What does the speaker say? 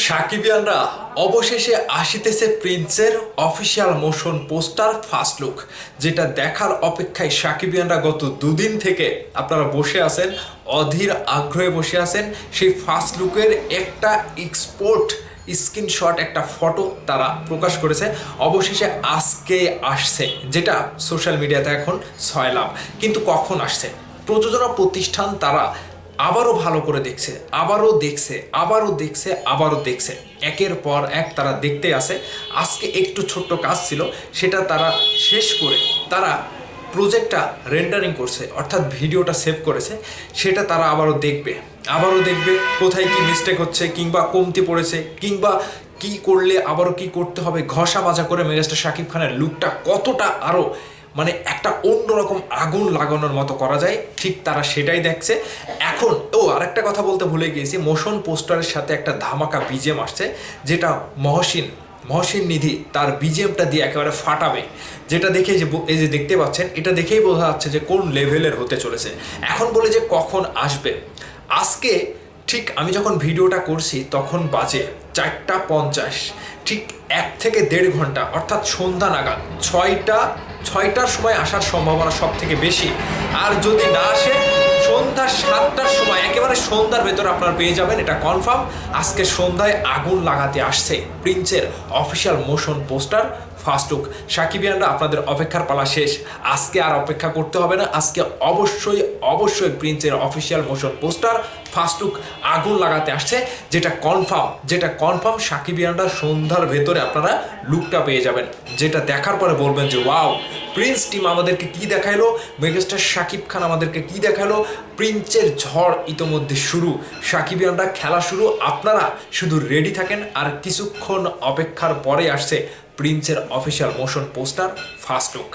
সাকিবিয়ানরা অবশেষে আসিতেছে প্রিন্সের official motion poster first look, যেটা দেখার অপেক্ষায় সাকিবিয়ানরা গত দুদিন থেকে আপনারা বসে আছেন, অধীর আগ্রহে বসে আছেন। সেই ফার্স্ট লুকের একটা এক্সপোর্ট স্ক্রিনশট, একটা ফটো তারা প্রকাশ করেছে। অবশেষে আজকে আসছে, যেটা সোশ্যাল মিডিয়াতে এখন ছয়লাভ। কিন্তু কখন আসছে? প্রযোজনা প্রতিষ্ঠান তারা আবারও ভালো করে দেখছে, আবারও দেখছে, একের পর এক তারা দেখতে আসে। আজকে একটু ছোট্ট কাজ ছিল, সেটা তারা শেষ করে তারা প্রজেক্টটা রেন্ডারিং করছে, অর্থাৎ ভিডিওটা সেভ করেছে। সেটা তারা আবারও দেখবে কোথায় কি মিস্টেক হচ্ছে, কিংবা কমতি পড়েছে, কিংবা কি করলে আবারও কি করতে হবে, ঘষা মাজা করে মেগাস্টার শাকিব খানের লুকটা কতটা আরও একটা অন্যরকম আগুন লাগানোর মতো করা যায়, ঠিক তারা সেটাই দেখছে এখন। আরেকটা কথা বলতে ভুলে গিয়েছি, মোশন পোস্টারের সাথে একটা ধামাকা বিজিএম আসছে, যেটা মহসিন নিধি তার বিজিএমটা দিয়ে একেবারে ফাটাবে। যেটা দেখে এই যে দেখতে পাচ্ছেন, এটা দেখেই বোঝা যাচ্ছে যে কোন লেভেলের হতে চলেছে। এখন বলে যে কখন আসবে, আজকে ঠিক আমি যখন ভিডিওটা করছি তখন বাজে 4:50, ঠিক 1 থেকে 1.5 ঘন্টা, অর্থাৎ সন্ধ্যা নাগাদ, ছয়টার সময় আসার সম্ভাবনা সব থেকে বেশি। আর যদি না আসে, সন্ধ্যা 7টার সময়, একেবারে সন্ধ্যার ভেতর আপনারা পেয়ে যাবেন, এটা কনফার্ম। আজকে সন্ধ্যায় আগুন লাগাতে আসছে প্রিন্সের official motion poster first look. সাকিবিয়ানরা আপনাদের অপেক্ষার পালা শেষ, আজকে আর অপেক্ষা করতে হবে না। আজকে অবশ্যই প্রিন্সের official motion poster first look আগুন লাগাতে আসছে, যেটা কনফার্ম সাকিবিয়ানরা সন্ধ্যার ভেতরে আপনারা লুকটা পেয়ে যাবেন। যেটা দেখার পরে বলবেন যে ওয়াও, প্রিন্স টিম আমাদেরকে কি দেখাইলো, মেগাস্টার শাকিব খান আমাদেরকে কি দেখাইলো। প্রিন্সের ঝড় ইতোমধ্যে শুরু, সাকিবিয়ানরা খেলা শুরু। আপনারা শুধু রেডি থাকেন, আর কিছুক্ষণ অপেক্ষার পরে আসছে প্রিন্সের official motion poster first look.